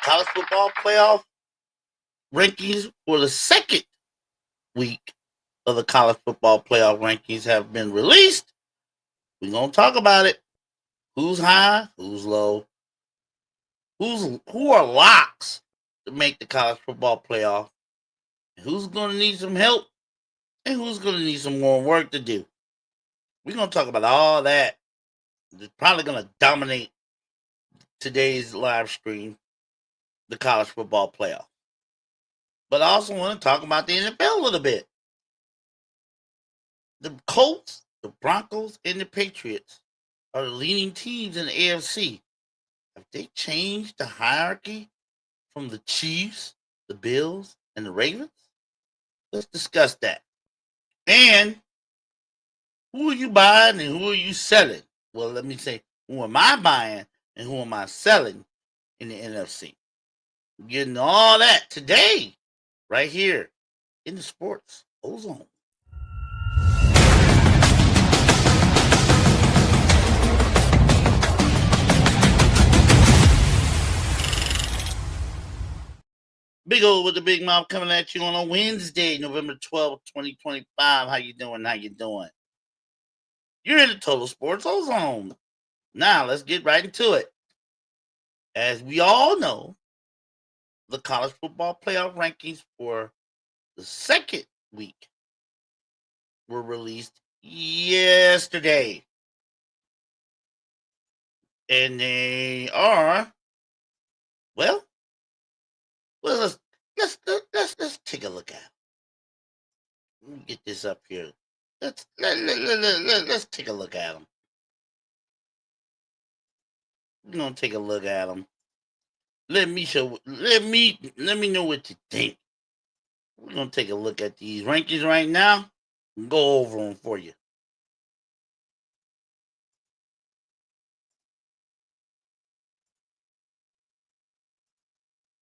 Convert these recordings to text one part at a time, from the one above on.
college football playoff rankings for the second week of the college football playoff rankings have been released. We're gonna talk about it. Who's high? Who's low? Who are locks to make the college football playoff? Who's gonna need some help? And who's gonna need some more work to do? We're gonna talk about all that. It's probably gonna dominate today's live stream, the college football playoff. But I also want to talk about the NFL a little bit. The Colts, the Broncos, and the Patriots are the leading teams in the AFC. Have they changed the hierarchy from the Chiefs, the Bills, and the Ravens? Let's discuss that. And who are you buying and who are you selling? Well, let me say, who am I buying and who am I selling in the NFC? Getting all that today, right here in the Sports Ozone. Big O with the big mouth coming at you on a Wednesday, November 12th, 2025. How you doing? How you doing? You're in the Total Sports Ozone. Now, let's get right into it. As we all know, the college football playoff rankings for the second week were released yesterday. And they are, well, let's take a look at it. Let me get this up here. Let's take a look at them. We're gonna take a look at them. Let me know what you think. We're gonna take a look at these rankings right now and go over them for you.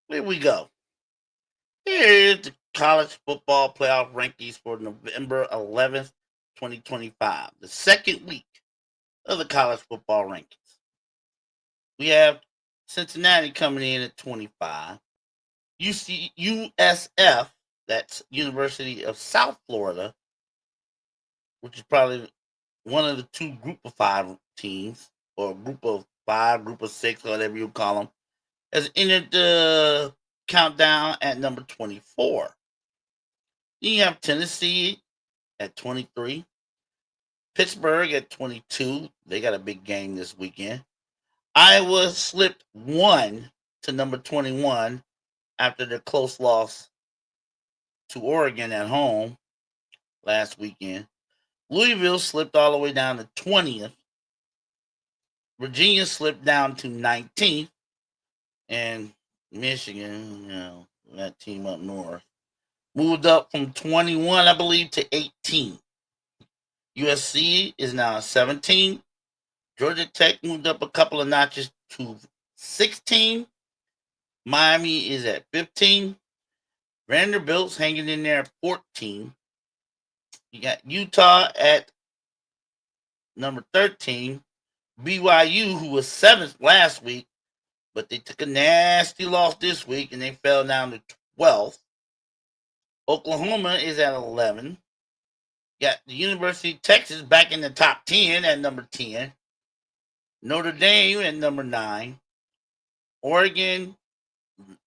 Here we go. Here's the college football playoff rankings for November 11th, 2025, the second week of the college football rankings. We have Cincinnati coming in at 25. USF, that's University of South Florida, which is probably one of the two group of five teams, or group of five, group of six, whatever you call them, has entered the countdown at number 24. Then you have Tennessee at 23. Pittsburgh at 22. They got a big game this weekend. Iowa slipped one to number 21 after their close loss to Oregon at home last weekend. Louisville slipped all the way down to 20th. Virginia slipped down to 19th. And Michigan, that team up north, moved up from 21, I believe, to 18. USC is now 17. Georgia Tech moved up a couple of notches to 16. Miami is at 15. Vanderbilt's hanging in there at 14. You got Utah at number 13. BYU, who was 7th last week, but they took a nasty loss this week and they fell down to 12th. Oklahoma is at 11. Got the University of Texas back in the top 10 at number 10. Notre Dame at number 9. Oregon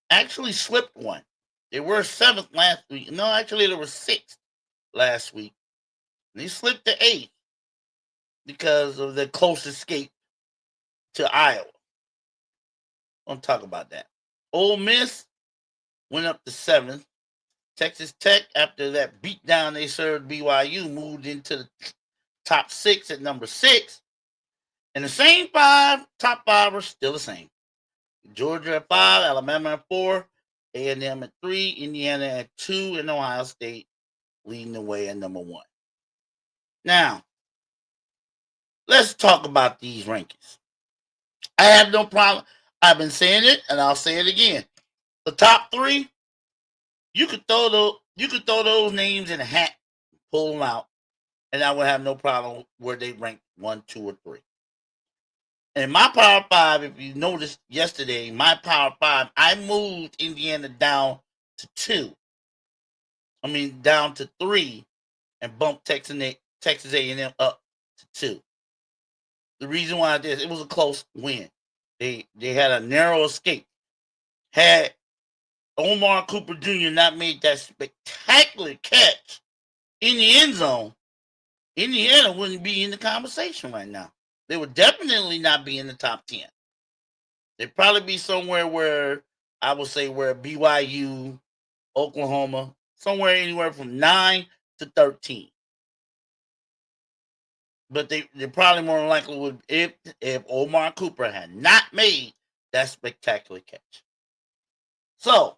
actually slipped one. They were 7th last week. No, actually, they were 6th last week. They slipped to 8th because of the close escape to Iowa. I'll talk about that. Ole Miss went up to 7th. Texas Tech, after that beatdown they served BYU, moved into the top 6 at number 6. And the same top five are still the same. Georgia at 5, Alabama at 4, A&M at 3, Indiana at 2, and Ohio State leading the way at number 1. Now, let's talk about these rankings. I have no problem. I've been saying it, and I'll say it again. The top 3, you could throw those names in a hat, pull them out, and I would have no problem where they rank 1, 2, or 3. And my Power 5, if you noticed yesterday, my Power 5, I moved Indiana down to 2. I mean, down to 3 and bumped Texas A&M up to 2. The reason why I did it was a close win. They had a narrow escape. Had Omar Cooper Jr. not made that spectacular catch in the end zone, Indiana wouldn't be in the conversation right now. They would definitely not be in the top 10. They'd probably be somewhere where I would say where BYU, Oklahoma, somewhere anywhere from 9 to 13. But they probably more than likely would if Omar Cooper had not made that spectacular catch. So,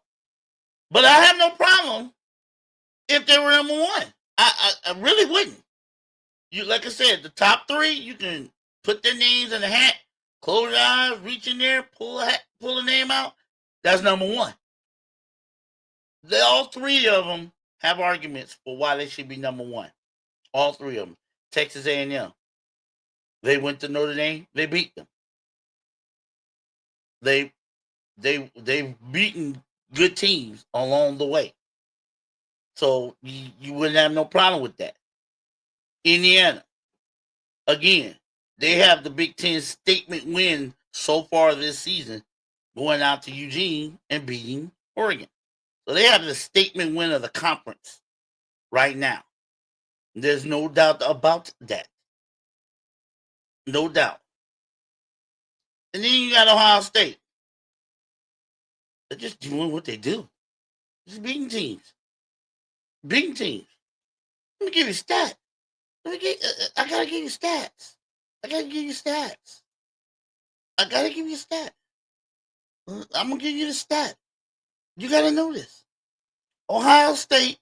but I have no problem if they were number 1. I really wouldn't. You like I said, the top 3, you can put their names in the hat, close your eyes, reach in there, pull a name out. That's number 1. All 3 of them have arguments for why they should be number 1. All 3 of them. Texas A&M. They went to Notre Dame. They beat them. They've beaten good teams along the way. So you wouldn't have no problem with that. Indiana. Again, they have the Big Ten statement win so far this season, going out to Eugene and beating Oregon. So they have the statement win of the conference right now. There's no doubt about that. No doubt. And then you got Ohio State. They're just doing what they do. Just beating teams. Beating teams. Let me give you stats. I gotta give you stats. I gotta give you stats. I gotta give you a stat. I'm gonna give you the stat. You gotta know this. Ohio State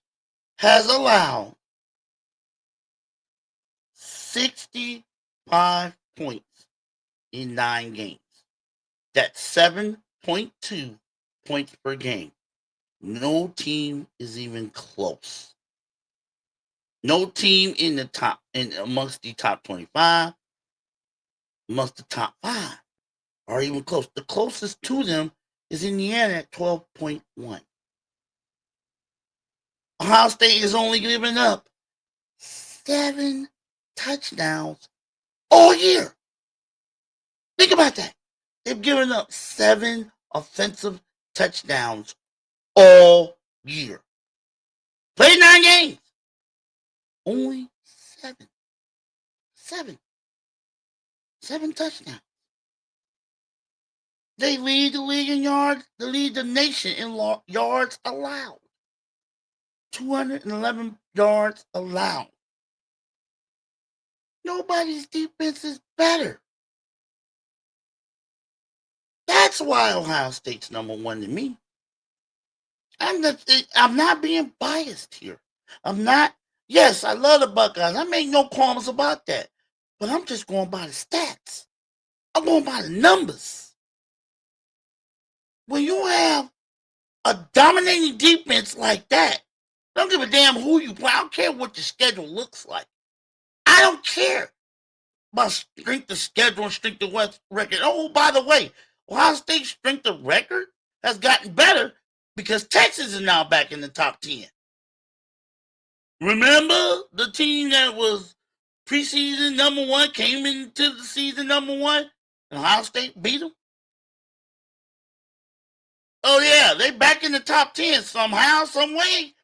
has allowed 65 points in 9 games. That's 7.2 points per game. No team is even close. No team in the top, amongst the top 25, amongst the top 5, are even close. The closest to them is Indiana at 12.1. Ohio State is only giving up 7 touchdowns all year. Think about that. They've given up 7 offensive touchdowns all year. Played 9 games. Only 7. 7 touchdowns. They lead the league in yards. They lead the nation in yards allowed. 211 yards allowed. Nobody's defense is better. That's why Ohio State's number 1 to me. I'm not being biased here. I'm not. Yes, I love the Buckeyes. I make no qualms about that. But I'm just going by the stats. I'm going by the numbers. When you have a dominating defense like that, I don't give a damn who you play. I don't care what the schedule looks like. I don't care about strength of schedule and strength of record. Oh, by the way, Ohio State's strength of record has gotten better because Texas is now back in the top 10. Remember the team that was preseason number 1 came into the season number 1 and Ohio State beat them? Oh, yeah, they're back in the top 10 somehow, some way.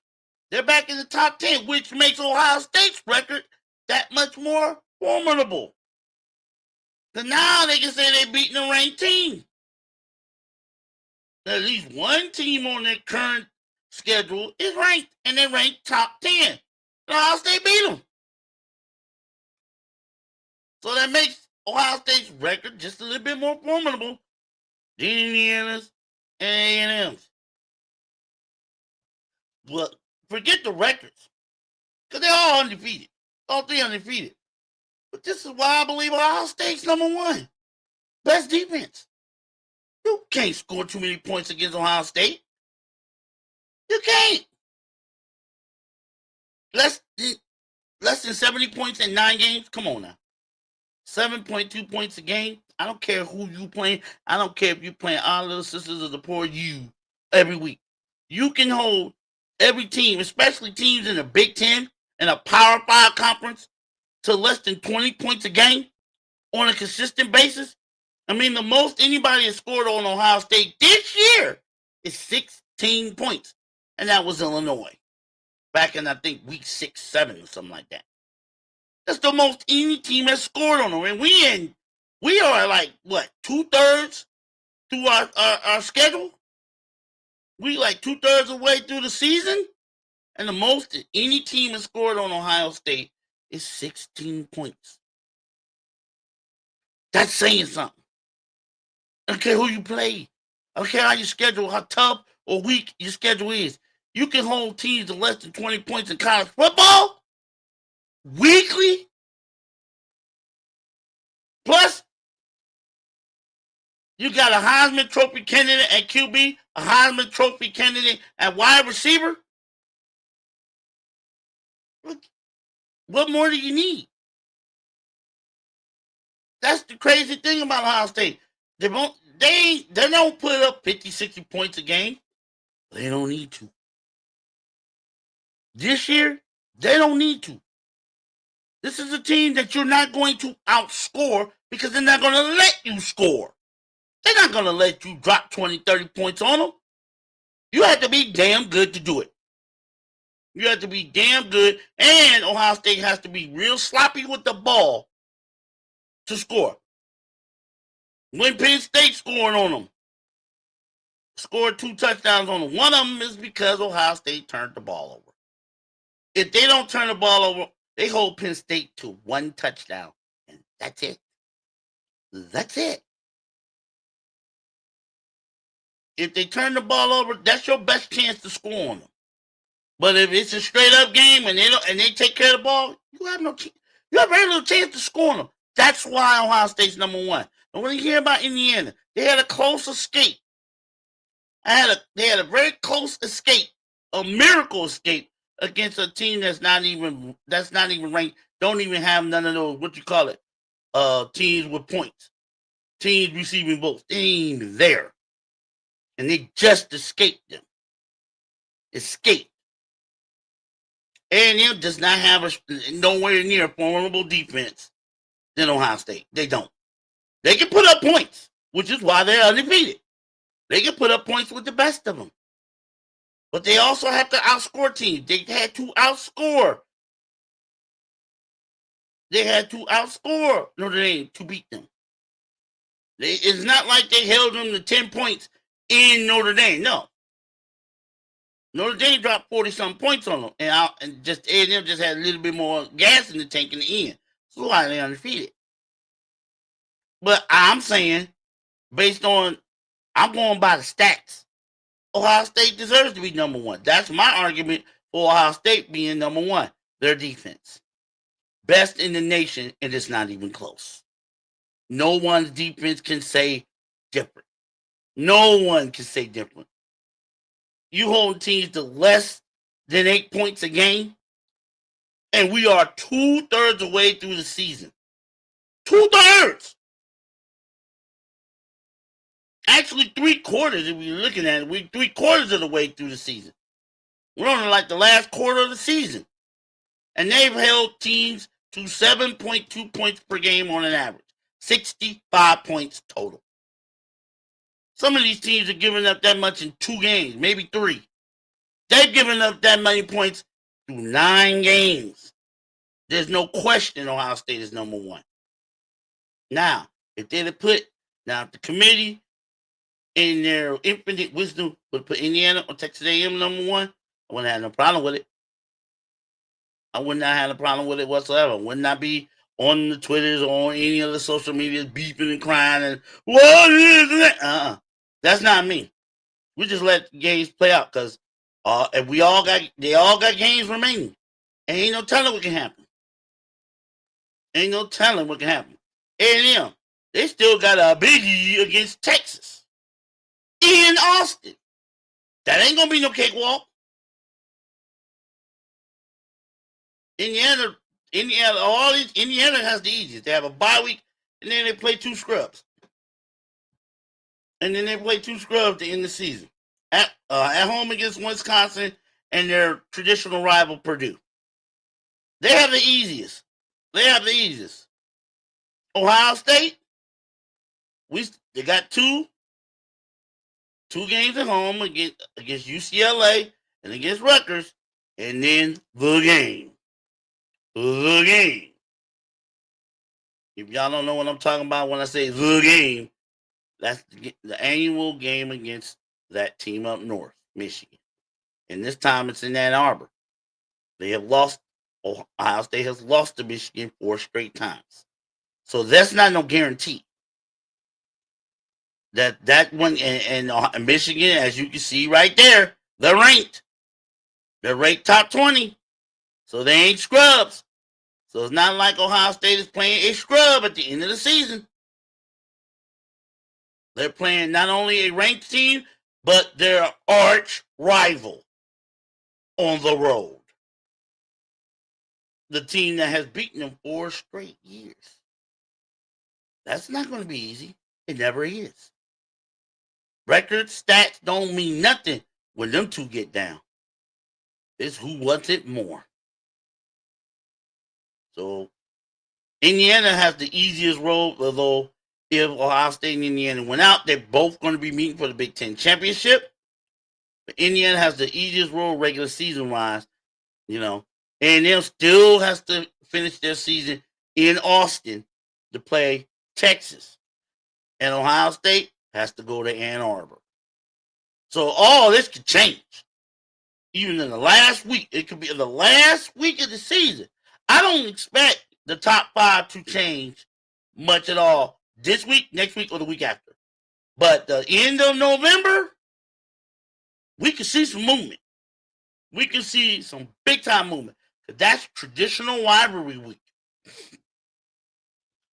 They're back in the top 10, which makes Ohio State's record that much more formidable. So now they can say they're beating a ranked team. At least one team on their current schedule is ranked, and they're ranked top 10. And Ohio State beat them. So that makes Ohio State's record just a little bit more formidable than Indiana's and A&M's. But forget the records, because they're all undefeated. All 3 undefeated. But this is why I believe Ohio State's number 1. Best defense. You can't score too many points against Ohio State. You can't. Less than 70 points in 9 games? Come on now. 7.2 points a game. I don't care who you playing. I don't care if you're playing Our Little Sisters of the Poor You every week. You can hold every team, especially teams in the Big Ten and a Power 5 conference, to less than 20 points a game on a consistent basis. I mean, the most anybody has scored on Ohio State this year is 16 points. And that was Illinois back in, I think, week 6, 7 or something like that. That's the most any team has scored on them. And we are like, what, 2/3 through our schedule? We like 2/3 of the way through the season? And the most any team has scored on Ohio State is 16 points. That's saying something. I don't care who you play. I don't care how you schedule, how tough or weak your schedule is. You can hold teams to less than 20 points in college football weekly. Plus, you got a Heisman Trophy candidate at QB, a Heisman Trophy candidate at wide receiver. What more do you need? That's the crazy thing about Ohio State. They don't put up 50, 60 points a game. They don't need to. This year, they don't need to. This is a team that you're not going to outscore because they're not going to let you score. They're not going to let you drop 20, 30 points on them. You have to be damn good to do it. You have to be damn good, and Ohio State has to be real sloppy with the ball to score. When Penn State scoring on them, scored 2 touchdowns on them. One of them is because Ohio State turned the ball over. If they don't turn the ball over, they hold Penn State to 1 touchdown, and that's it. That's it. If they turn the ball over, that's your best chance to score on them. But if it's a straight up game and they take care of the ball, you have very little chance to score on them. That's why Ohio State's number 1. And when you hear about Indiana, they had a close escape. They had a very close escape, a miracle escape against a team that's not even ranked, don't even have none of those, teams with points, teams receiving votes. They ain't even there. And they just escaped them. Escaped. A&M does not have nowhere near a formidable defense than Ohio State. They don't. They can put up points, which is why they're undefeated. They can put up points with the best of them. But they also have to outscore teams. They had to outscore Notre Dame to beat them. It's not like they held them to 10 points in Notre Dame. No. Notre Dame dropped 40-something points on them. And just A&M just had a little bit more gas in the tank in the end. That's why they're undefeated. But I'm saying, I'm going by the stats. Ohio State deserves to be number 1. That's my argument for Ohio State being number 1. Their defense. Best in the nation, and it's not even close. No one's defense can say different. No one can say different. You hold teams to less than 8 points a game, and we are 2/3 of the way through the season. 2/3! Actually, 3/4 if we're looking at it. We're 3/4 of the way through the season. We're on like the last quarter of the season. And they've held teams to 7.2 points per game on an average. 65 points total. Some of these teams are giving up that much in 2 games, maybe 3. They've given up that many points through 9 games. There's no question Ohio State is number 1. Now, if the committee in their infinite wisdom would put Indiana or Texas A&M number 1, I wouldn't have no problem with it. I would not have a problem with it whatsoever. I would not be on the Twitters or on any of the social medias beefing and crying and what is that? That's not me. We just let the games play out because if they all got games remaining. Ain't no telling what can happen. Ain't no telling what can happen. A&M, they still got a biggie against Texas in Austin. That ain't gonna be no cakewalk. Indiana Indiana has the easiest. They have a bye week, and then they play 2 scrubs. And then they play 2 scrubs to end the season. At home against Wisconsin and their traditional rival, Purdue. They have the easiest. Ohio State, they got two games at home against UCLA and against Rutgers, and then the game. If y'all don't know what I'm talking about when I say the game, that's the annual game against that team up north, Michigan. And this time it's in Ann Arbor. They have lost. Ohio State has lost to Michigan 4 straight times. So that's not no guarantee. That one and Michigan, as you can see right there, they're ranked. They're ranked top 20. So they ain't scrubs. So it's not like Ohio State is playing a scrub at the end of the season. They're playing not only a ranked team, but their arch rival on the road. The team that has beaten them 4 straight years. That's not going to be easy. It never is. Record stats don't mean nothing when them two get down. It's who wants it more. So Indiana has the easiest road, although if Ohio State and Indiana went out, they're both going to be meeting for the Big Ten championship. But Indiana has the easiest road regular season wise, and they'll still has to finish their season in Austin to play Texas. And Ohio State has to go to Ann Arbor. So all this could change. Even in the last week. It could be in the last week of the season. I don't expect the top 5 to change much at all this week, next week, or the week after. But the end of November, we can see some movement. We can see some big-time movement. That's traditional rivalry week.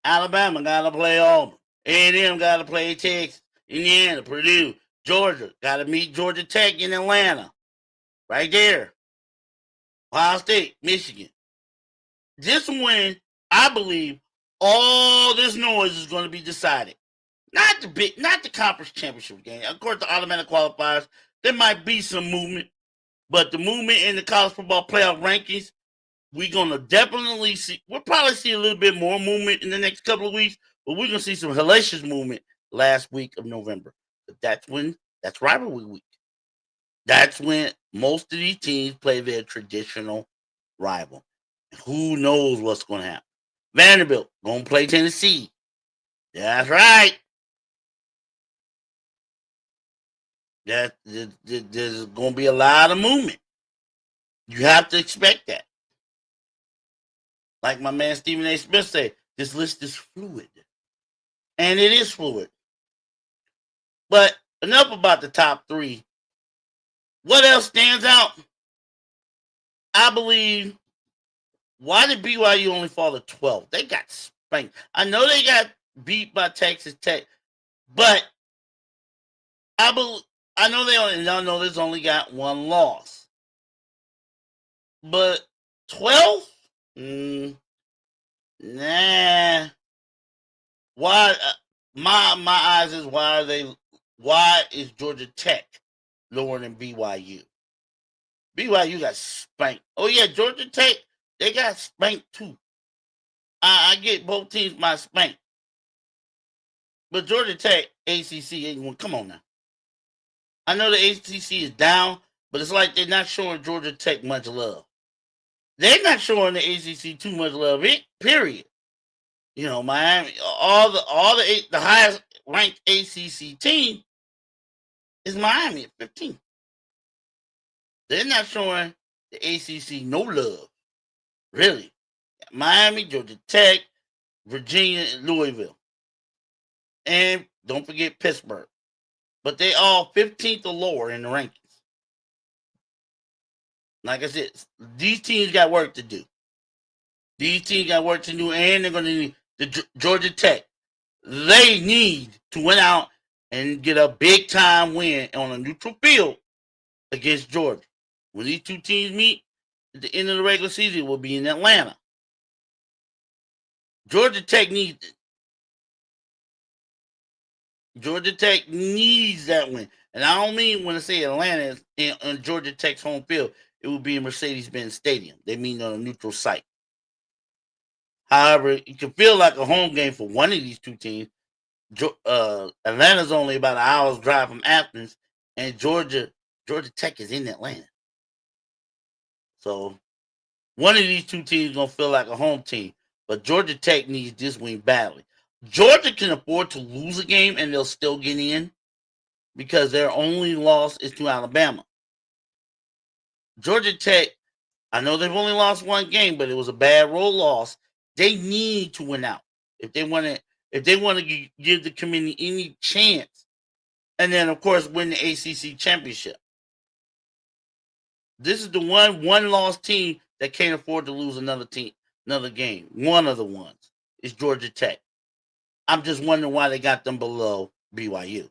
Alabama got to play Auburn. A&M got to play Texas, Indiana, Purdue, Georgia. Got to meet Georgia Tech in Atlanta. Right there. Ohio State, Michigan. This win, I believe, all this noise is going to be decided. Not the conference championship game. Of course, the automatic qualifiers, there might be some movement, but the movement in the college football playoff rankings, we're going to definitely see. We'll probably see a little bit more movement in the next couple of weeks, but we're going to see some hellacious movement last week of November. But that's rivalry week. That's when most of these teams play their traditional rival. Who knows what's going to happen? Vanderbilt going to play Tennessee. That's right. There's going to be a lot of movement. You have to expect that. Like my man Stephen A. Smith said, this list is fluid. And it is fluid. But enough about the top 3. What else stands out? I believe, why did BYU only fall to 12? They got spanked. I know they got beat by Texas Tech, but I know there's only got 1 loss. But 12? Nah. Why? My eyes is why is Georgia Tech lower than BYU? BYU got spanked. Oh yeah, Georgia Tech, they got spanked too. I get both teams my spank. But Georgia Tech, ACC ain't one. Come on now. I know the ACC is down, but it's like they're not showing Georgia Tech much love. They're not showing the ACC too much love. Period. Miami, all the highest ranked ACC team is Miami at 15. They're not showing the ACC no love. Really. Miami, Georgia Tech, Virginia, and Louisville. And don't forget Pittsburgh. But they all 15th or lower in the rankings. Like I said, these teams got work to do. And they're going to need the Georgia Tech. They need to win out and get a big-time win on a neutral field against Georgia. When these two teams meet at the end of the regular season, it will be in Atlanta. Georgia Tech needs that win. And I don't mean when I say Atlanta is on Georgia Tech's home field, it would be in Mercedes-Benz Stadium. They mean on a neutral site. However, it can feel like a home game for one of these two teams. Atlanta's only about an hour's drive from Athens, and Georgia Tech is in Atlanta. So one of these two teams is gonna feel like a home team, but Georgia Tech needs this win badly. Georgia can afford to lose a game and they'll still get in because their only loss is to Alabama. Georgia Tech, I know they've only lost one game, but it was a bad road loss. They need to win out if they want to give the committee any chance, and then of course win the ACC championship. This is the one loss team that can't afford to lose another game. One of the ones is Georgia Tech. I'm just wondering why they got them below BYU.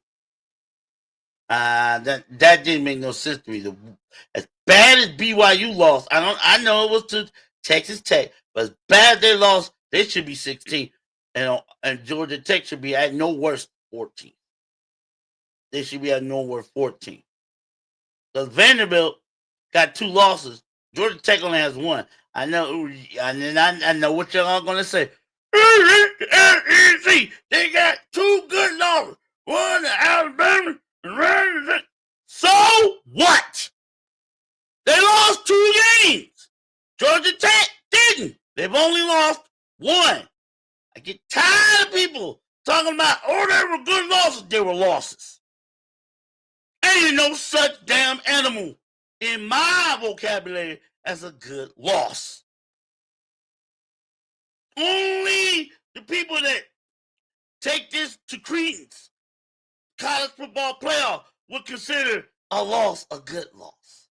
That didn't make no sense to me. As bad as BYU lost, I know it was to Texas Tech, but as bad as they lost, they should be 16, and Georgia Tech should be at no worse 14. They should be at no worse 14. Because Vanderbilt got 2 losses. Georgia Tech only has 1. I know, I know what y'all gonna say. They got 2 good losses. One to Alabama. So what? They lost 2 games. Georgia Tech didn't. They've only lost 1. I get tired of people talking about, oh, they were good losses. They were losses. Ain't no such damn animal in my vocabulary as a good loss. Only the people that take this to credence, college football playoff, would consider a loss a good loss.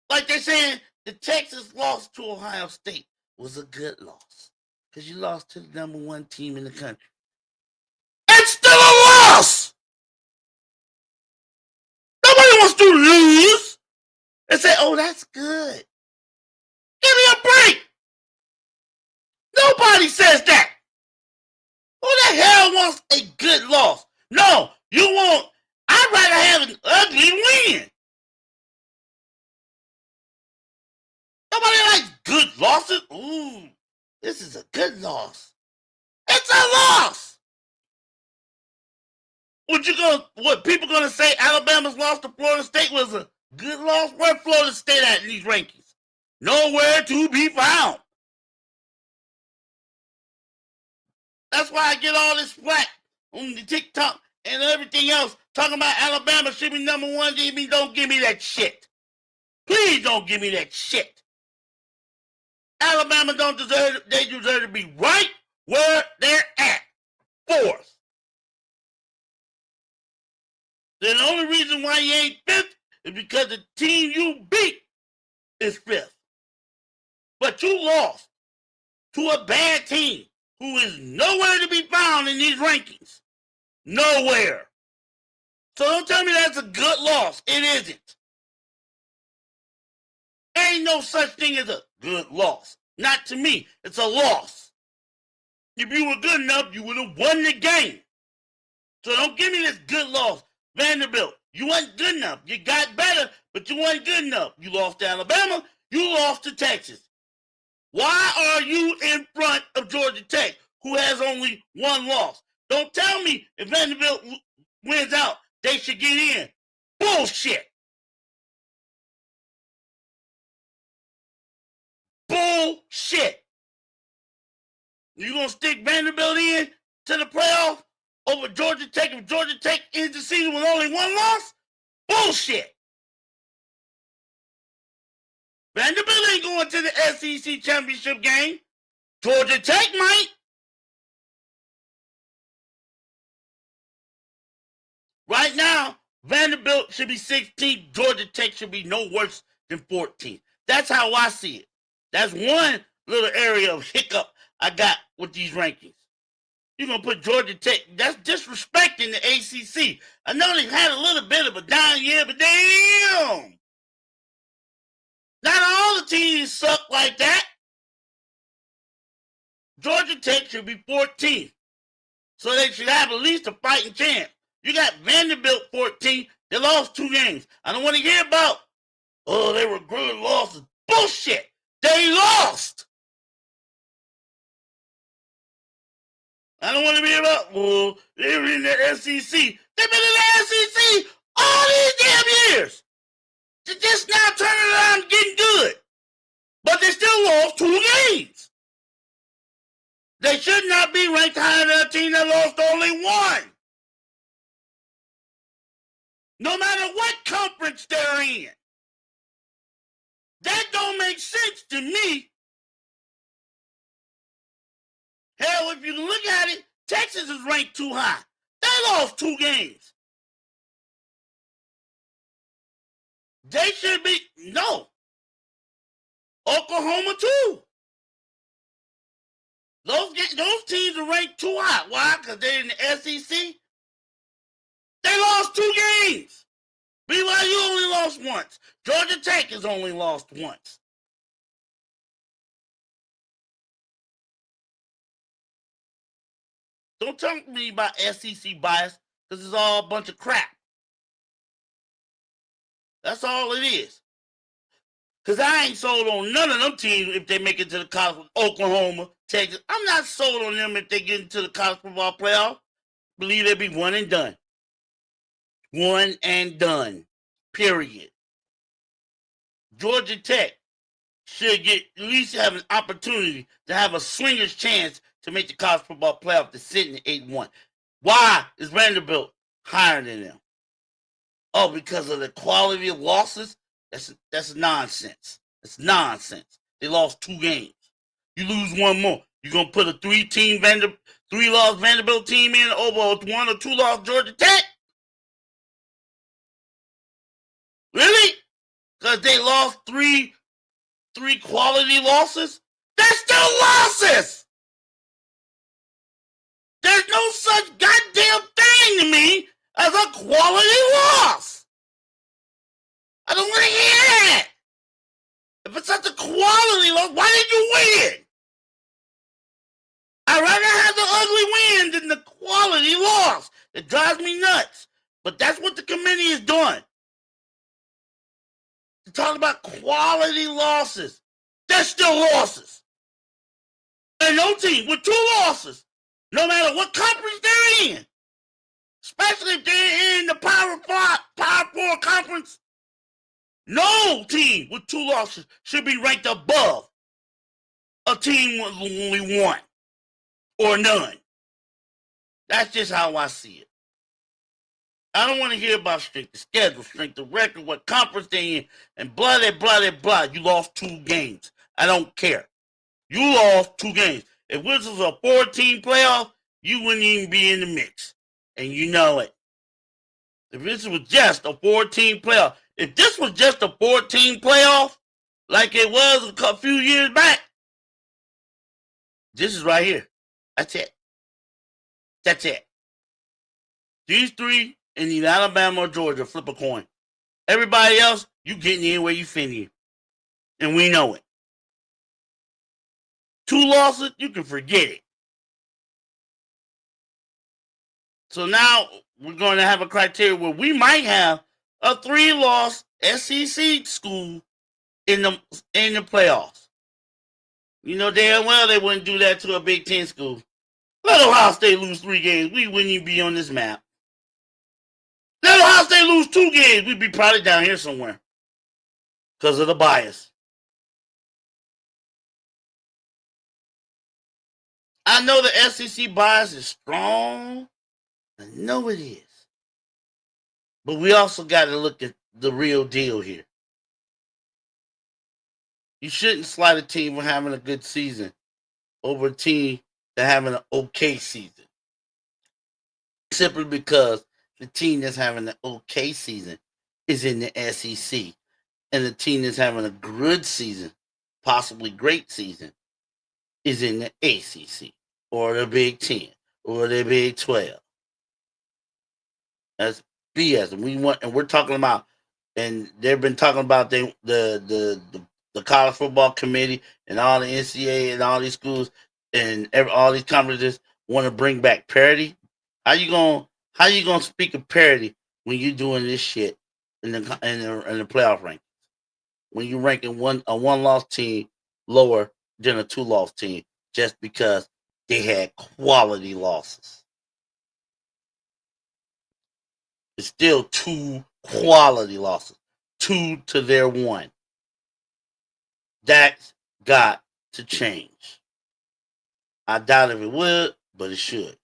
Like they're saying the Texas loss to Ohio State was a good loss because you lost to the number 1 team in the country. It's still a loss. Nobody wants to lose and say, oh, that's good. Give me a break. Nobody says that. Who the hell wants a good loss? No, I'd rather have an ugly win. Nobody likes good losses. Ooh, this is a good loss. It's a loss. What people gonna say Alabama's loss to Florida State was a good loss? Where Florida State at in these rankings? Nowhere to be found. That's why I get all this flack on the TikTok and everything else talking about Alabama should be number 1. Don't give me that shit. Please don't give me that shit. Alabama don't deserve it. They deserve to be right where they're at. 4th. The only reason why you ain't 5th is because the team you beat is 5th. But you lost to a bad team who is nowhere to be found in these rankings. Nowhere. So don't tell me that's a good loss. It isn't. Ain't no such thing as a good loss. Not to me. It's a loss. If you were good enough, you would have won the game. So don't give me this good loss. Vanderbilt, you weren't good enough. You got better, but you weren't good enough. You lost to Alabama. You lost to Texas. Why are you in front of Georgia Tech, who has only 1 loss? Don't tell me if Vanderbilt wins out, they should get in. Bullshit. Bullshit. You gonna stick Vanderbilt in to the playoff over Georgia Tech if Georgia Tech ends the season with only 1 loss? Bullshit. Vanderbilt ain't going to the SEC championship game. Georgia Tech might. Right now, Vanderbilt should be 16th. Georgia Tech should be no worse than 14th. That's how I see it. That's one little area of hiccup I got with these rankings. You're going to put Georgia Tech. That's disrespecting the ACC. I know they had a little bit of a down year, but damn. Not all the teams suck like that. Georgia Tech should be 14th. So they should have at least a fighting chance. You got Vanderbilt 14. They lost 2 games. I don't want to hear about, oh, they were good losses. Bullshit. They lost. I don't want to hear about, well, they were in the SEC. They've been in the SEC all these damn years. They're just now turning around and getting good. But they still lost 2 games. They should not be ranked higher than a team that lost only 1. No matter what conference they're in. That don't make sense to me. Hell, if you look at it, Texas is ranked too high. They lost 2 games. They should be, no. Oklahoma too. Those teams are ranked too high. Why? Because they're in the SEC. They lost 2 games. BYU only lost once. Georgia Tech has only lost once. Don't talk to me about SEC bias, because it's all a bunch of crap. That's all it is. Because I ain't sold on none of them teams if they make it to the college. Oklahoma, Texas. I'm not sold on them if they get into the college football playoff. Believe they'll be one and done. One and done. Period. Georgia Tech should get at least have an opportunity to have a swinger's chance to make the college football playoff to sit in 8-1. Why is Vanderbilt higher than them? Oh, because of the quality of losses? That's nonsense. That's nonsense. They lost 2 games. You lose 1 more. You're going to put a 3-loss Vanderbilt team in over a 1 or 2-loss Georgia Tech? Really? Because they lost three quality losses? They're still losses! There's no such goddamn thing to me as a quality loss. I don't want to hear it. If it's such a quality loss, why did you win? I'd rather have the ugly win than the quality loss. It drives me nuts. But that's what the committee is doing. They're talking about quality losses. They're still losses. And no team with 2 losses, no matter what conference they're in, especially if they're in the Power 4 conference, no team with 2 losses should be ranked above a team with only 1 or none. That's just how I see it. I don't want to hear about strength of schedule, strength of record, what conference they're in, and blah, blah, blah, blah. You lost 2 games. I don't care. You lost 2 games. If this was a 14 playoff, you wouldn't even be in the mix. And you know it. If this was just a 14 playoff, if this was just a 14 playoff, like it was a few years back, this is right here. That's it. That's it. These 3 in either Alabama or Georgia flip a coin. Everybody else, you getting in where you fit in. And we know it. 2 losses, you can forget it. So now we're going to have a criteria where we might have a 3-loss SEC school in the playoffs. You know damn well they wouldn't do that to a Big Ten school. Let Ohio State lose 3 games, we wouldn't even be on this map. Let Ohio State lose 2 games, we'd be probably down here somewhere because of the bias. I know the SEC bias is strong. I know it is. But we also got to look at the real deal here. You shouldn't slight a team for having a good season over a team that having an okay season. Simply because the team that's having an okay season is in the SEC. And the team that's having a good season, possibly great season, is in the ACC or the Big Ten or the Big 12. That's BS. And we're talking about, and they've been talking about the college football committee and all the NCAA and all these schools. and all these conferences want to bring back parity. How you gonna speak of parity when you're doing this shit in the playoff rank? When you're ranking a one loss team lower than a 2-loss team just because they had quality losses. It's still 2 quality losses, 2 to their 1. That's got to change. I doubt if it would, but it should.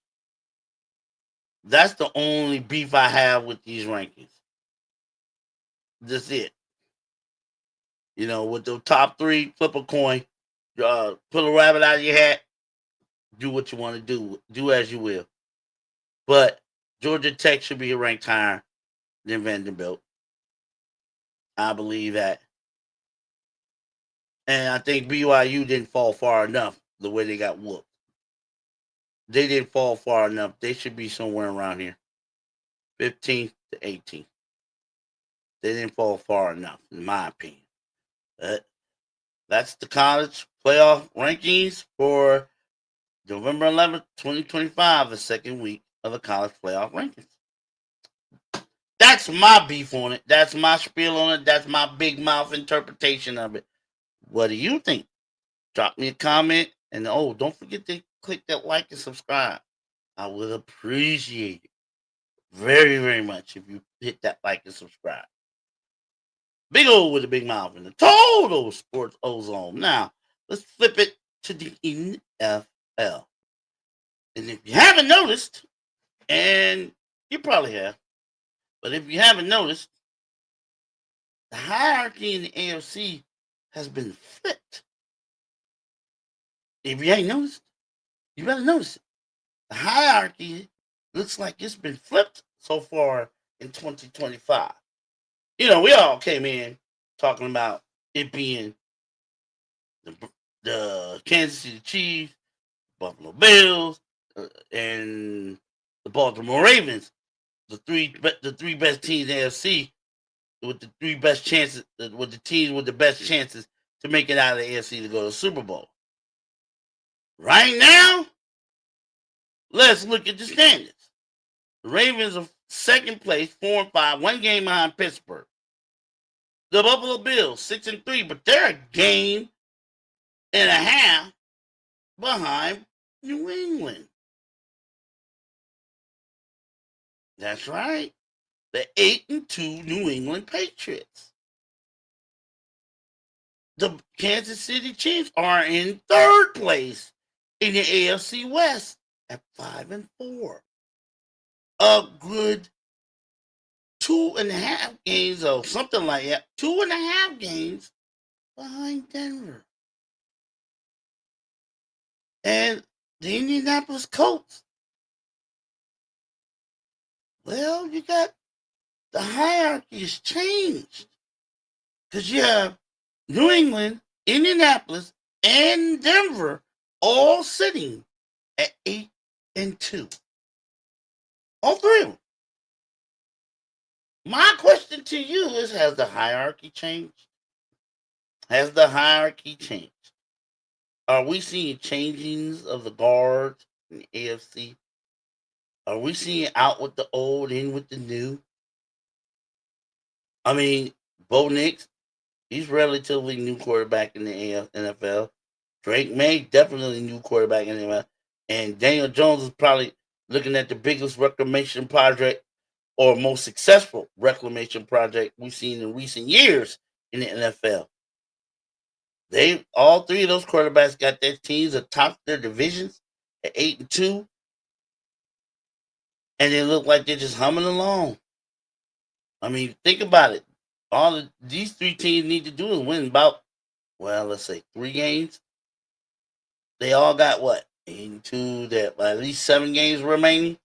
That's the only beef I have with these rankings. That's it. With the top 3, flip a coin, pull a rabbit out of your hat, do what you want to do. Do as you will. But Georgia Tech should be ranked higher than Vanderbilt. I believe that. And I think BYU didn't fall far enough the way they got whooped. They didn't fall far enough. They should be somewhere around here. 15th to 18th. They didn't fall far enough, in my opinion. That's the college playoff rankings for November 11th, 2025, the second week of the college playoff rankings. That's my beef on it. That's my spiel on it. That's my big mouth interpretation of it. What do you think? Drop me a comment. And don't forget to click that like and subscribe. I would appreciate it very, very much if you hit that like and subscribe. Big O with a big mouth in the total sports ozone. Now, let's flip it to the NFL. And if you haven't noticed, and you probably have, but if you haven't noticed, the hierarchy in the AFC has been flipped. If you ain't noticed, you better notice it. The hierarchy looks like it's been flipped so far in 2025. We all came in talking about it being the Kansas City Chiefs, Buffalo Bills, and the Baltimore Ravens, the three best teams in the AFC, with the 3 best chances, with the teams with the best chances to make it out of the AFC to go to the Super Bowl. Right now, let's look at the standings. The Ravens are second place, 4-5, 1 game behind Pittsburgh. The Buffalo Bills, 6-3, but they're a game and a half behind New England. That's right. The 8-2 New England Patriots. The Kansas City Chiefs are in 3rd place in the AFC West at 5-4. A good 2.5 games or something like that. 2.5 games behind Denver. And the Indianapolis Colts. Well, you got the hierarchy has changed. Because you have New England, Indianapolis, and Denver all sitting at 8-2. All 3 of them. My question to you is, has the hierarchy changed? Has the hierarchy changed? Are we seeing changings of the guards in the AFC? Are we seeing out with the old, in with the new? I mean, Bo Nix, he's relatively new quarterback in the NFL. Drake May, definitely new quarterback in the NFL. And Daniel Jones is probably looking at the biggest reclamation project or most successful reclamation project we've seen in recent years in the NFL. All 3 of those quarterbacks got their teams atop their divisions at 8-2. And they look like they're just humming along. I mean, think about it. These 3 teams need to do is win about, let's say 3 games. They all got what? 8-2, that at least 7 games remaining.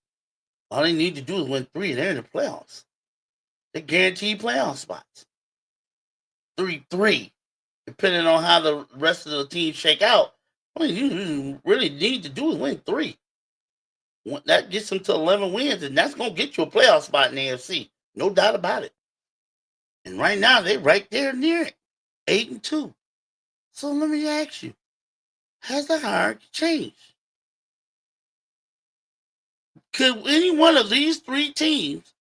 All they need to do is win 3 and they're in the playoffs. They're guaranteed playoff spots. 3-3. Depending on how the rest of the teams shake out, all you really need to do is win 3. That gets them to 11 wins, and that's going to get you a playoff spot in the AFC. No doubt about it. And right now, they're right there near it. 8-2. So let me ask you, has the hierarchy changed? Could any one of these three teams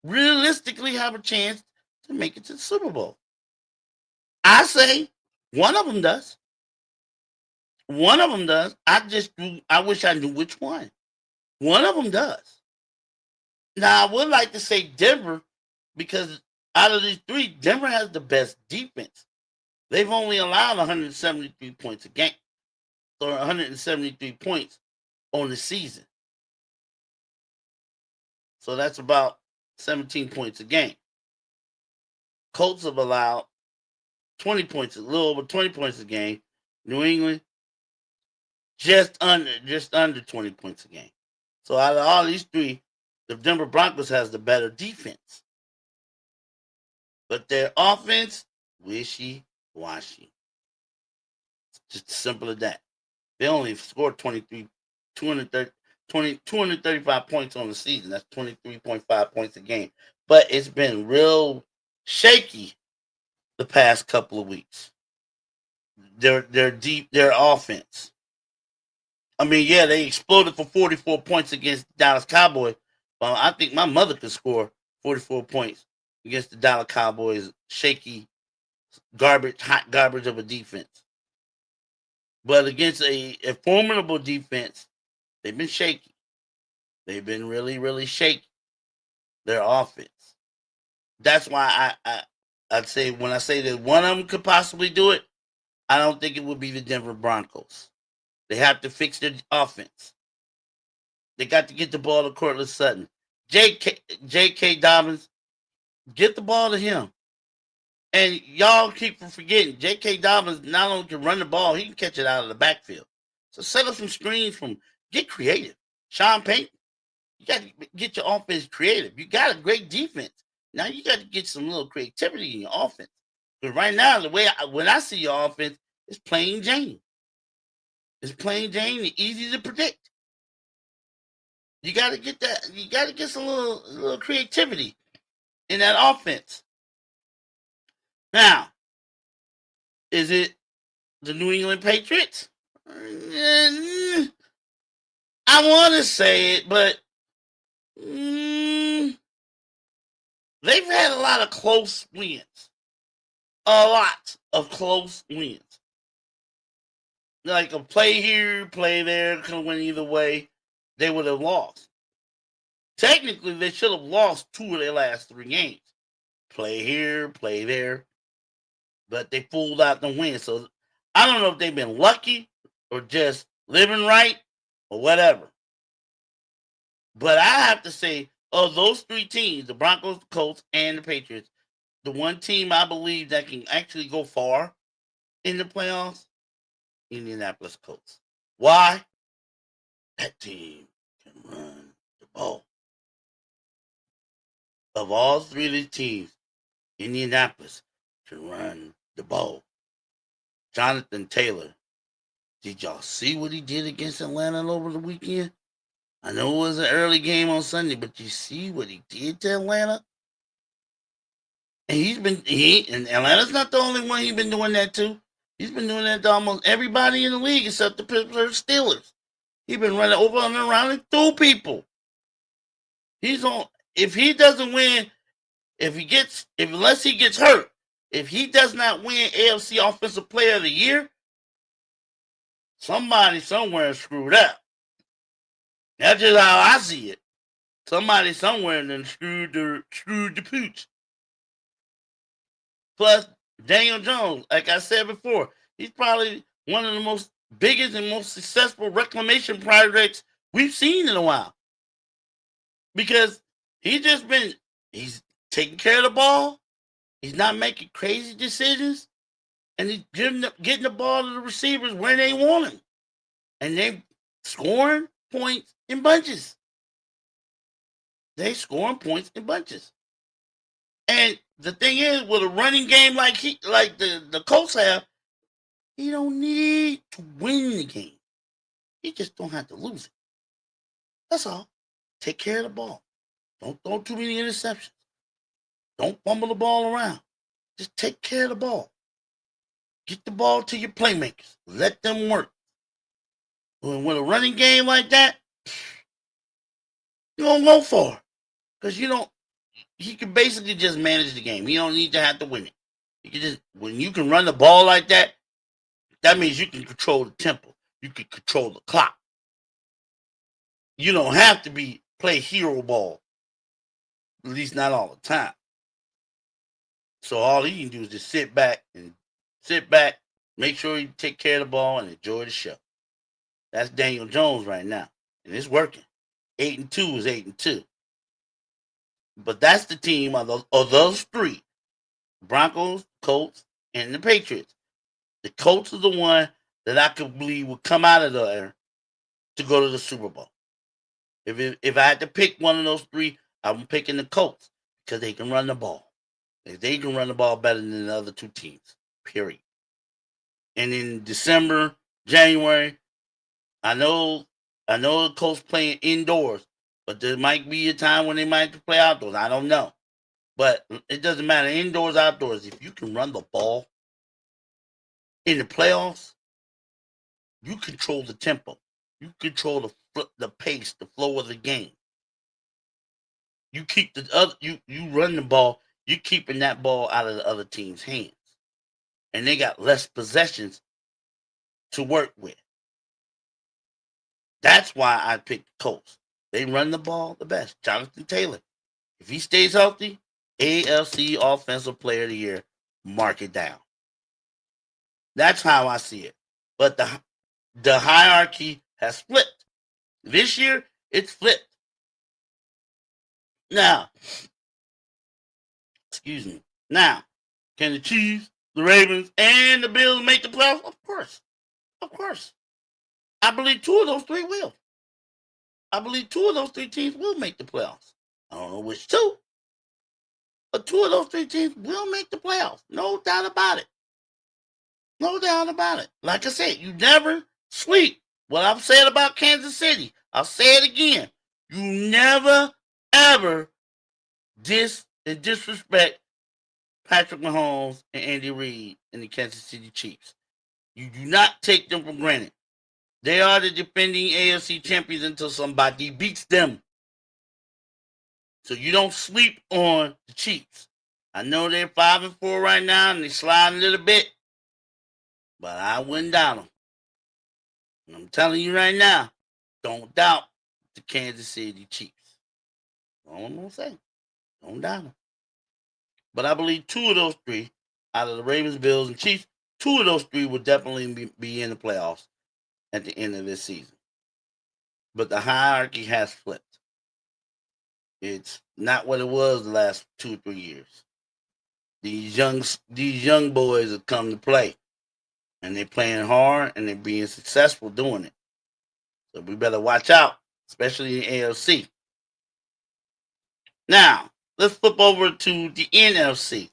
realistically have a chance to make it to the Super Bowl? I say one of them does. One of them does. I wish I knew which one. One of them does. Now, I would like to say Denver because out of these three, Denver has the best defense. They've only allowed 173 points a game, or 173 points on the season. So that's about 17 points a game. Colts have allowed 20 points, a little over 20 points a game. New England, just under 20 points a game. So out of all these three, the Denver Broncos has the better defense. But their offense, wishy-washy. It's just as simple as that. They only scored 235 points on the season. That's 23.5 points a game. But it's been real shaky the past couple of weeks. Their offense. I mean, yeah, they exploded for 44 points against Dallas Cowboys. Well, I think my mother could score 44 points against the Dallas Cowboys' shaky, hot garbage of a defense. But against a formidable defense, they've been shaky. They've been really, really shaky. Their offense. That's why I'd say when I say that one of them could possibly do it, I don't think it would be the Denver Broncos. They have to fix their offense. They got to get the ball to Cortland Sutton. J.K. Dobbins, get the ball to him. And y'all keep forgetting, J.K. Dobbins not only can run the ball, he can catch it out of the backfield. So set up some screens from, get creative. Sean Payton, you got to get your offense creative. You got a great defense. Now you got to get some little creativity in your offense. Because right now, the way when I see your offense, it's plain Jane. It's plain Jane and easy to predict. You got to get that. You got to get some little creativity in that offense. Now, is it the New England Patriots? I want to say it, but they've had a lot of close wins. A lot of close wins. Like a play here, play there, could win either way. They would have lost. Technically, they should have lost 2 of their last 3 games. Play here, play there. But they pulled out the win. So I don't know if they've been lucky or just living right or whatever. But I have to say, of those 3 teams, the Broncos, the Colts, and the Patriots, the one team I believe that can actually go far in the playoffs, Indianapolis Colts. Why? That team can run the ball. Of all 3 of these teams, Indianapolis can run the ball. Jonathan Taylor, did y'all see what he did against Atlanta over the weekend? I know it was an early game on Sunday, but you see what he did to Atlanta? And and Atlanta's not the only one he's been doing that to. He's been doing that to almost everybody in the league except the Pittsburgh Steelers. He's been running over and around and through people. If he doesn't win, unless he gets hurt, if he does not win AFC Offensive Player of the Year, somebody somewhere screwed up. That's just how I see it. Somebody somewhere then screwed the pooch. Plus, Daniel Jones, like I said before, he's probably one of the biggest and most successful reclamation projects we've seen in a while. Because he's taking care of the ball. He's not making crazy decisions. And he's getting the ball to the receivers where they want him. And they're scoring points in bunches. They scoring points in bunches. And the thing is, with a running game like the Colts have, he don't need to win the game. He just don't have to lose it. That's all. Take care of the ball. Don't throw too many interceptions. Don't fumble the ball around. Just take care of the ball. Get the ball to your playmakers. Let them work. With a running game like that, you're going to go for it. Because he can basically just manage the game. He don't need to have to win it. When you can run the ball like that, that means you can control the tempo. You can control the clock. You don't have to play hero ball. At least not all the time. So all he can do is just sit back, make sure you take care of the ball and enjoy the show. That's Daniel Jones right now. And it's working. 8-2 is 8-2. But that's the team of those three. Broncos, Colts, and the Patriots. The Colts is the one that I could believe would come out of there to go to the Super Bowl. If I had to pick one of those three, I'm picking the Colts because they can run the ball. They can run the ball better than the other two teams, period. And in December, January, I know the Colts playing indoors, but there might be a time when they might play outdoors. I don't know. But it doesn't matter, indoors, outdoors. If you can run the ball in the playoffs, you control the tempo. You control the pace, the flow of the game. You keep you run the ball. You're keeping that ball out of the other team's hands, and they got less possessions to work with. That's why I picked the Colts. They run the ball the best. Jonathan Taylor, if he stays healthy, AFC Offensive Player of the Year, mark it down. That's how I see it. But the hierarchy has flipped. This year, it's flipped. Now, excuse me. Now, can the Chiefs, the Ravens, and the Bills make the playoffs? Of course. Of course. I believe two of those three will. I believe two of those three teams will make the playoffs. I don't know which two, but two of those three teams will make the playoffs. No doubt about it. No doubt about it. Like I said, you never sleep. What I've said about Kansas City, I'll say it again. You never, ever disrespect Patrick Mahomes and Andy Reid and the Kansas City Chiefs. You do not take them for granted. They are the defending AFC champions until somebody beats them. So you don't sleep on the Chiefs. I know they're 5-4 right now and they slide a little bit, but I wouldn't doubt them. And I'm telling you right now, don't doubt the Kansas City Chiefs. All I'm gonna say, don't doubt them. But I believe two of those three, out of the Ravens, Bills, and Chiefs, two of those three will definitely be in the playoffs at the end of this season. But the hierarchy has flipped. It's not what it was the last 2 or 3 years. These young boys have come to play, and they're playing hard and they're being successful doing it. So we better watch out, especially in AFC. Now let's flip over to the NFC.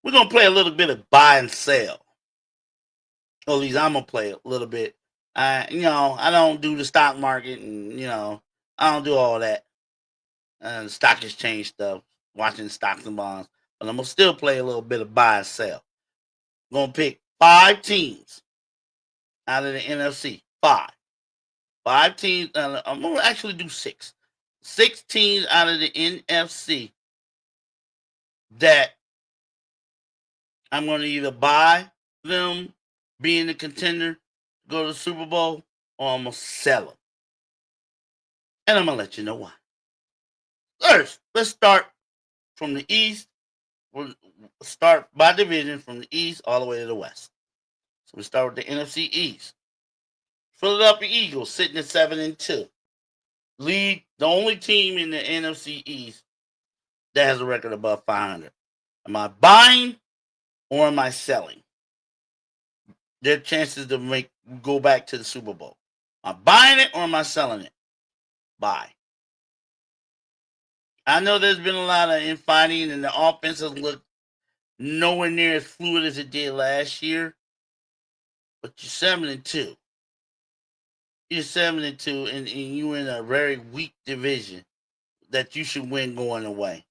We're gonna play a little bit of buy and sell. Or at least I'm gonna play a little bit. I don't do the stock market, and I don't do all that stock exchange stuff, watching stocks and bonds. But I'm gonna still play a little bit of buy and sell. I'm gonna pick 5 teams out of the NFC. Five teams. I'm gonna actually do 6. 6 teams out of the NFC that I'm gonna either buy them, being a contender, go to the Super Bowl, or I'm gonna sell them. And I'm gonna let you know why. First, let's start from the East. We'll start by division from the East all the way to the West. So we start with the NFC East. Philadelphia Eagles sitting at 7-2. League, the only team in the NFC East that has a record above 500. Am I buying or am I selling? Their chances to go back to the Super Bowl. Am I buying it or am I selling it? Buy. I know there's been a lot of infighting and the offense has looked nowhere near as fluid as it did last year. But you're 7-2. You're 7-2 and you're in a very weak division that you should win going away.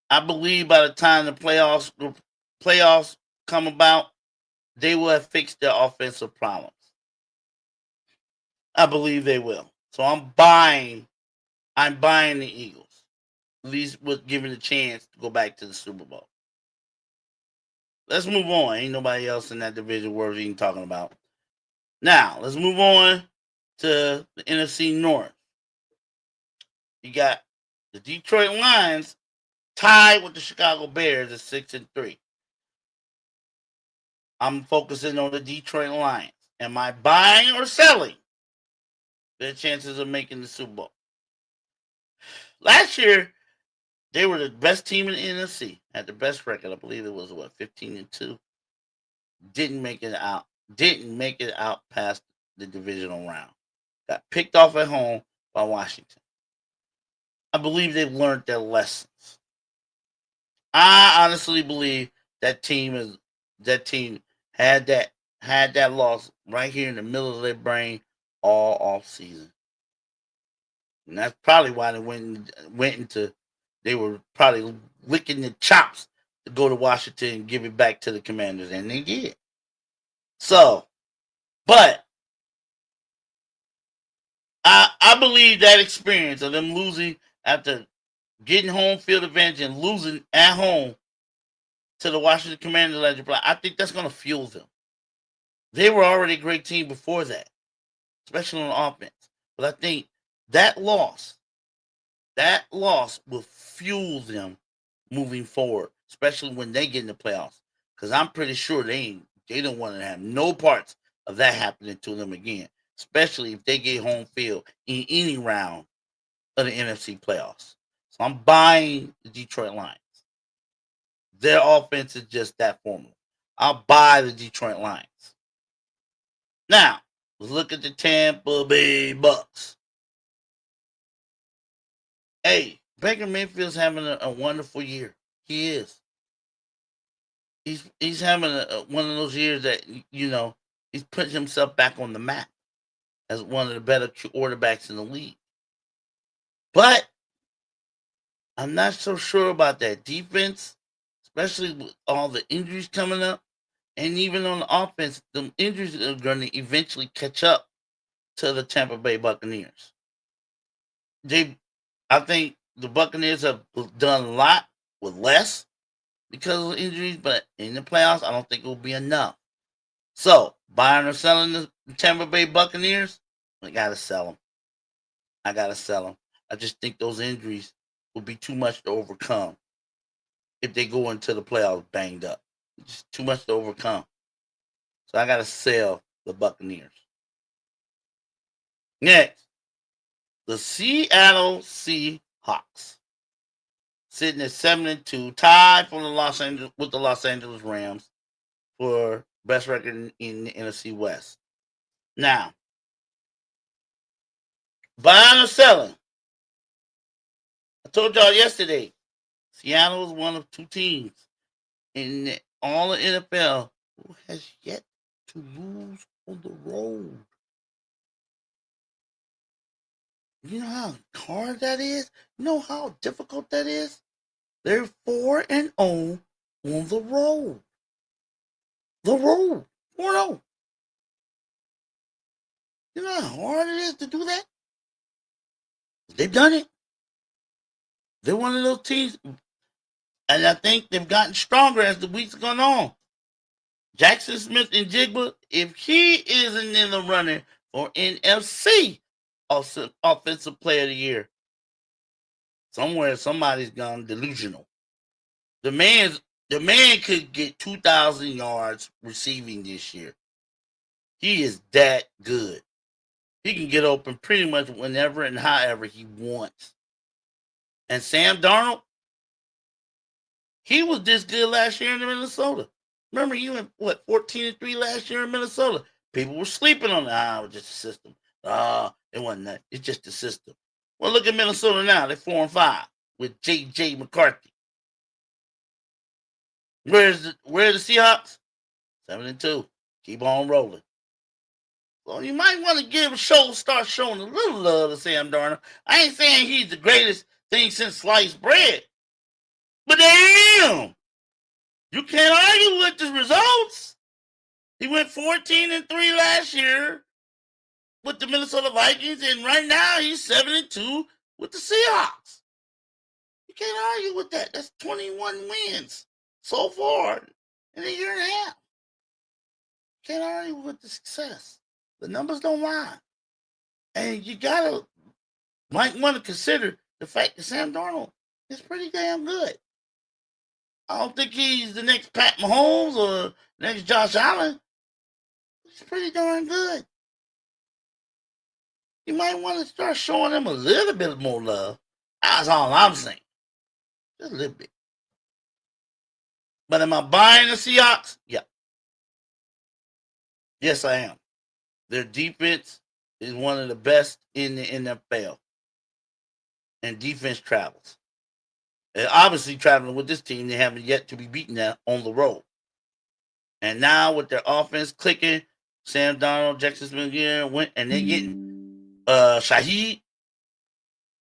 I believe by the time the playoffs come about, they will have fixed their offensive problems. I believe they will. So I'm buying the Eagles. At least with given a chance to go back to the Super Bowl. Let's move on. Ain't nobody else in that division worth even talking about. Now, let's move on to the NFC North. You got the Detroit Lions tied with the Chicago Bears at 6-3. I'm focusing on the Detroit Lions. Am I buying or selling their chances of making the Super Bowl? Last year, they were the best team in the NFC. Had the best record. I believe it was 15-2. Didn't make it out. Didn't make it out past the divisional round. Got picked off at home by Washington. I believe they've learned their lessons. I honestly believe that team had that loss right here in the middle of their brain all off season. And that's probably why they they were probably licking the chops to go to Washington and give it back to the Commanders, and they did. So, but I believe that experience of them losing after getting home field advantage and losing at home to the Washington Commanders, I think that's going to fuel them. They were already a great team before that, especially on offense. But I think that loss will fuel them moving forward, especially when they get in the playoffs. Because I'm pretty sure they don't want to have no parts of that happening to them again, especially if they get home field in any round of the NFC playoffs. So I'm buying the Detroit Lions. Their offense is just that formidable. I'll buy the Detroit Lions. Now, let's look at the Tampa Bay Bucks. Hey, Baker Mayfield's having a wonderful year. He is. He's having one of those years that, he's putting himself back on the map as one of the better quarterbacks in the league. But I'm not so sure about that defense, especially with all the injuries coming up. And even on the offense, the injuries are going to eventually catch up to the Tampa Bay Buccaneers. I think the Buccaneers have done a lot with less because of injuries, but in the playoffs, I don't think it will be enough. So, buying or selling the Tampa Bay Buccaneers, I got to sell them. I just think those injuries will be too much to overcome if they go into the playoffs banged up. Just too much to overcome. So I got to sell the Buccaneers. Next, the Seattle Seahawks, sitting at 7-2, tied for with the Los Angeles Rams for best record in the NFC West. Now, buying or selling? I told y'all yesterday, Seattle is one of two teams in all the NFL who has yet to lose on the road. You know how hard that is? You know how difficult that is? They're 4-0 on the road. The road. 4-0. You know how hard it is to do that? They've done it. They're one of those teams, and I think they've gotten stronger as the weeks gone on. Jackson Smith-Njigba, if he isn't in the running for NFC Offensive Player of the Year, somebody's gone delusional. The man could get 2,000 yards receiving this year. He is that good. He can get open pretty much whenever and however he wants. And Sam Darnold, he was this good last year in Minnesota. Remember, he went 14-3 last year in Minnesota. People were sleeping on that. It was just a system. It wasn't that. It's just a system. Well, look at Minnesota now. They're 4-5 with J.J. McCarthy. Where are the Seahawks? 7-2. Keep on rolling. So you might want to start showing a little love to Sam Darnold. I ain't saying he's the greatest thing since sliced bread, but damn, you can't argue with the results. He went 14-3 last year with the Minnesota Vikings, and right now he's 7-2 with the Seahawks. You can't argue with that. That's 21 wins so far in a year and a half. Can't argue with the success. The numbers don't lie. And you might want to consider the fact that Sam Darnold is pretty damn good. I don't think he's the next Pat Mahomes or next Josh Allen. He's pretty darn good. You might want to start showing him a little bit more love. That's all I'm saying. Just a little bit. But am I buying the Seahawks? Yeah. Yes, I am. Their defense is one of the best in the NFL. And defense travels. And obviously, traveling with this team, they haven't yet to be beaten on the road. And now with their offense clicking, Sam Darnold, Jackson Smith here went, and they getting Shaheed,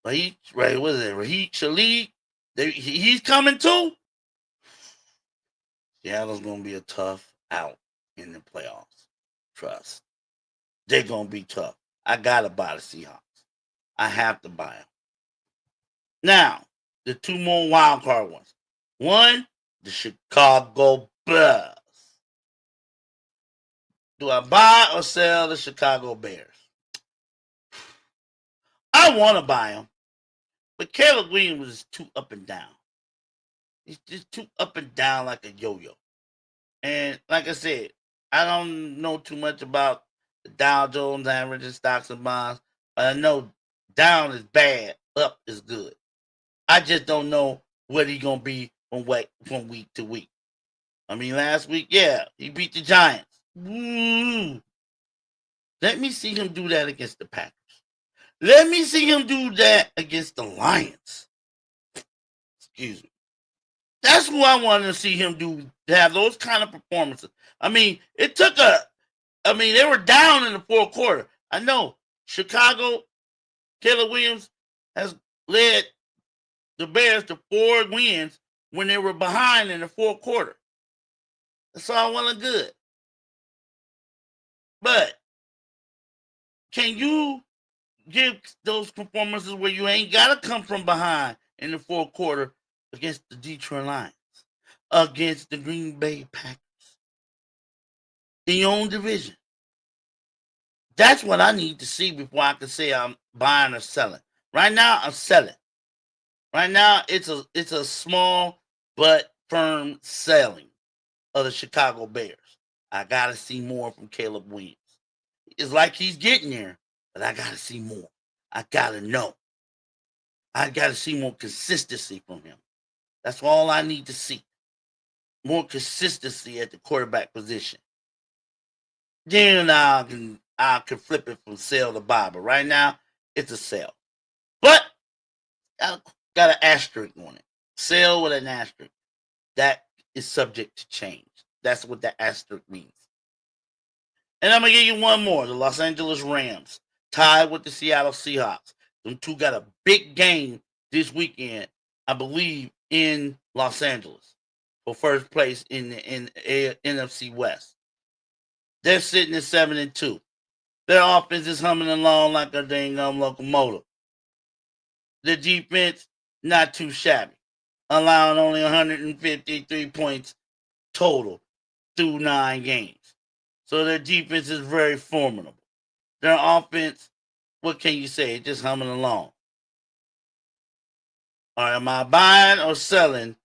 right? What is it? Raheed Shaheed. He's coming too. Seattle's gonna be a tough out in the playoffs. Trust. They're gonna be tough. I gotta buy the Seahawks. I have to buy them. Now, the two more wild card ones. One, the Chicago Bears. Do I buy or sell the Chicago Bears? I want to buy them, but Caleb Williams is too up and down. He's just too up and down like a yo-yo. And like I said, I don't know too much about the Dow Jones average and stocks and bonds. I know down is bad, up is good. I just don't know what he's going to be from week to week. I mean, last week, yeah, he beat the Giants. Woo. Let me see him do that against the Packers. Let me see him do that against the Lions. Excuse me. That's who I wanted to see him do, to have those kind of performances. I mean, they were down in the fourth quarter. I know Chicago, Caleb Williams has led the Bears to 4 wins when they were behind in the fourth quarter. That's all well and good. But can you give those performances where you ain't got to come from behind in the fourth quarter against the Detroit Lions, against the Green Bay Packers, in your own division? That's what I need to see before I can say I'm buying or selling. Right now, I'm selling. Right now, it's a small but firm selling of the Chicago Bears. I got to see more from Caleb Williams. It's like he's getting there, but I got to see more. I got to know. I got to see more consistency from him. That's all I need to see. More consistency at the quarterback position. Then I can flip it from sell to buy. But right now, it's a sell. But got an asterisk on it. Sell with an asterisk. That is subject to change. That's what the asterisk means. And I'm going to give you one more. The Los Angeles Rams tied with the Seattle Seahawks. Them two got a big game this weekend, I believe, in Los Angeles for first place in the NFC West. They're sitting at 7-2. Their offense is humming along like a dang locomotive. The defense, not too shabby, allowing only 153 points total through 9 games. So their defense is very formidable. Their offense, what can you say? It's just humming along. All right, am I buying or selling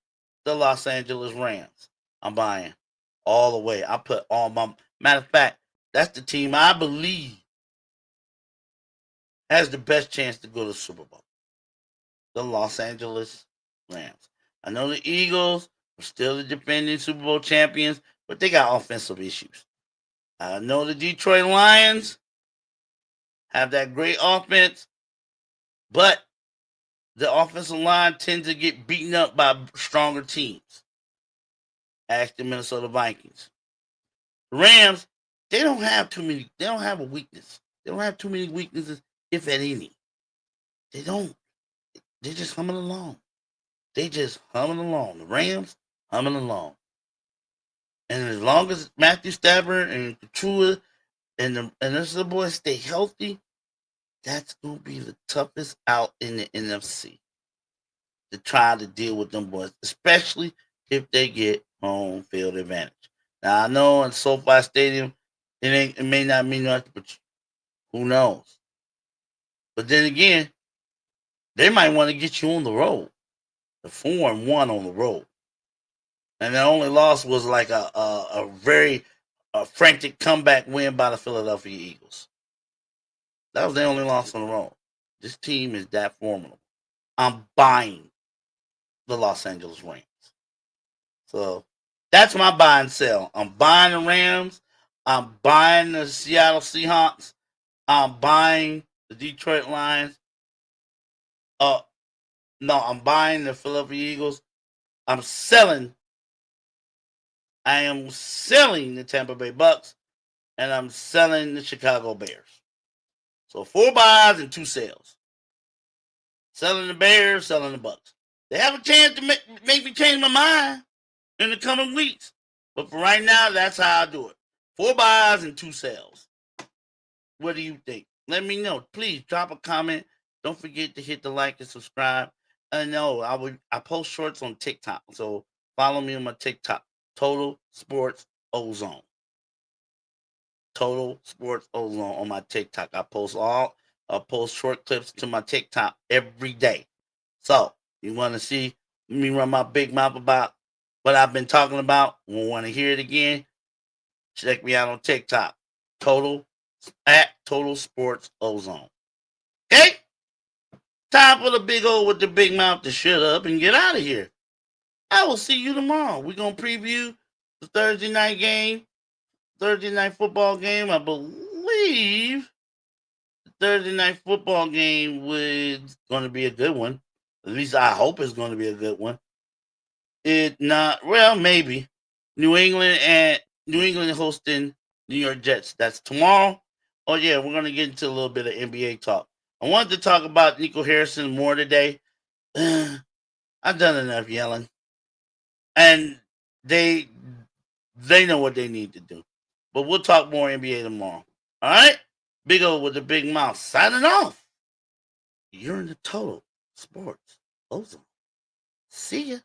the Los Angeles Rams? I'm buying all the way. I put all my... Matter of fact, that's the team I believe has the best chance to go to the Super Bowl. The Los Angeles Rams. I know the Eagles are still the defending Super Bowl champions, but they got offensive issues. I know the Detroit Lions have that great offense, but the offensive line tends to get beaten up by stronger teams. Ask the Minnesota Vikings. The Rams, they don't have a weakness. They don't have too many weaknesses, if at any. They don't. They're just humming along. The Rams, humming along. And as long as Matthew Stafford and Katrua and the rest of the boys stay healthy, that's gonna be the toughest out in the NFC to try to deal with them boys, especially if they get home field advantage. Now I know in SoFi Stadium, it may not mean nothing, but who knows? But then again, they might want to get you on the road. The 4-1 on the road, and the only loss was like a very frantic comeback win by the Philadelphia Eagles. That was the only loss on the road. This team is that formidable. I'm buying the Los Angeles Rams. So that's my buy and sell. I'm buying the Rams. I'm buying the Seattle Seahawks. I'm buying the Detroit Lions. Uh, no, I'm buying the Philadelphia Eagles. I'm selling. I am selling the Tampa Bay Bucks, and I'm selling the Chicago Bears. So 4 buys and 2 sales. Selling the Bears, selling the Bucks. They have a chance to make me change my mind in the coming weeks. But for right now, that's how I do it. 4 buys and 2 sales. What do you think? Let me know. Please drop a comment. Don't forget to hit the like and subscribe. I know I post shorts on TikTok. So follow me on my TikTok. Total Sports Ozone. Total Sports Ozone on my TikTok. I post short clips to my TikTok every day. So you want to see me run my big mouth about what I've been talking about? Want to hear it again? Check me out on TikTok. Total Sports Ozone. Okay? Time for the big old with the big mouth to shut up and get out of here. I will see you tomorrow. We're going to preview the Thursday night football game. I believe the Thursday night football game was going to be a good one. At least I hope it's going to be a good one. It not well, maybe. New England hosting New York Jets. That's tomorrow. Oh yeah, we're gonna get into a little bit of NBA talk. I wanted to talk about Nico Harrison more today. I've done enough yelling, and they know what they need to do. But we'll talk more NBA tomorrow. All right, Big O with the big mouth signing off. You're in the Total Sports Ozone. See ya.